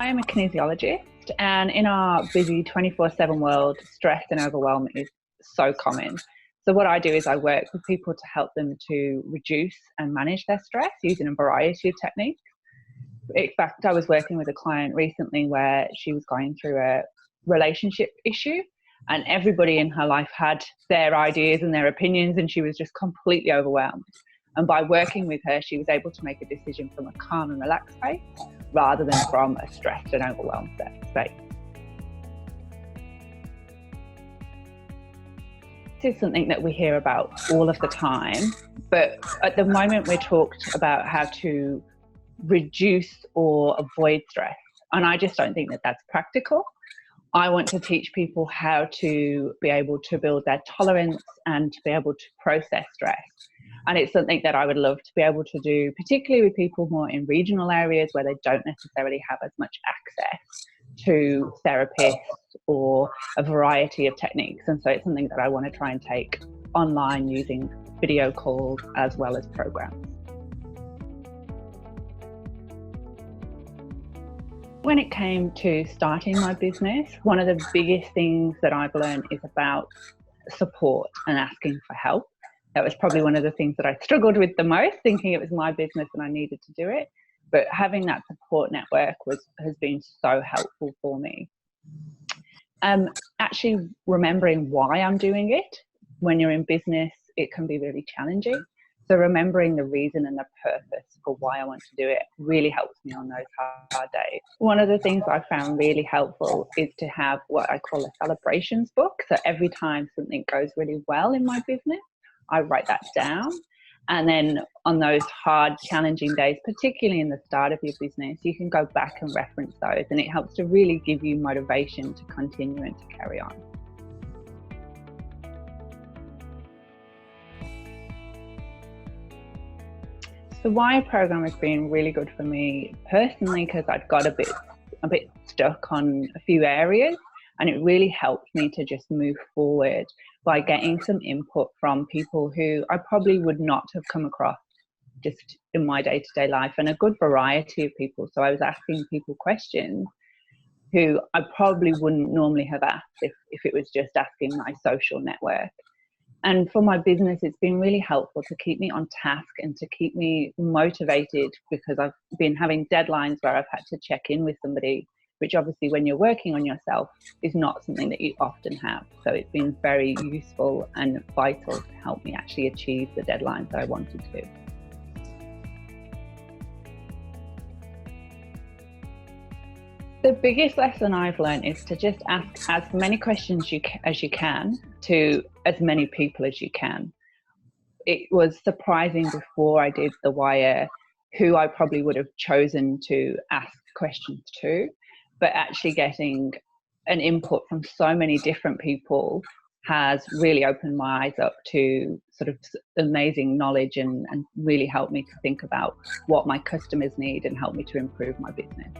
I am a kinesiologist, and in our busy 24/7 world, stress and overwhelm is so common. So what I do is I work with people to help them to reduce and manage their stress using a variety of techniques. In fact, I was working with a client recently where she was going through a relationship issue, and everybody in her life had their ideas and their opinions, and she was just completely overwhelmed. And by working with her, she was able to make a decision from a calm and relaxed space rather than from a stressed and overwhelmed space. This is something that we hear about all of the time, but at the moment we're talked about how to reduce or avoid stress. And I just don't think that that's practical. I want to teach people how to be able to build their tolerance and to be able to process stress. And it's something that I would love to be able to do, particularly with people more in regional areas where they don't necessarily have as much access to therapists or a variety of techniques. And so it's something that I want to try and take online using video calls as well as programs. When it came to starting my business, one of the biggest things that I've learned is about support and asking for help. That was probably one of the things that I struggled with the most, thinking it was my business and I needed to do it. But having that support network has been so helpful for me. Actually remembering why I'm doing it. When you're in business, it can be really challenging. So remembering the reason and the purpose for why I want to do it really helps me on those hard days. One of the things I found really helpful is to have what I call a celebrations book. So every time something goes really well in my business, I write that down. And then on those hard, challenging days, particularly in the start of your business, you can go back and reference those, and it helps to really give you motivation to continue and to carry on. The WiRE program has been really good for me personally because I've got a bit stuck on a few areas, and it really helped me to just move forward by getting some input from people who I probably would not have come across just in my day-to-day life, and a good variety of people. So I was asking people questions who I probably wouldn't normally have asked if it was just asking my social network. And for my business, it's been really helpful to keep me on task and to keep me motivated, because I've been having deadlines where I've had to check in with somebody, which obviously when you're working on yourself is not something that you often have. So it's been very useful and vital to help me actually achieve the deadlines that I wanted to. The biggest lesson I've learned is to just ask as many questions as you can to as many people as you can. It was surprising before I did the WiRE who I probably would have chosen to ask questions to, but actually getting an input from so many different people has really opened my eyes up to sort of amazing knowledge and really helped me to think about what my customers need and help me to improve my business.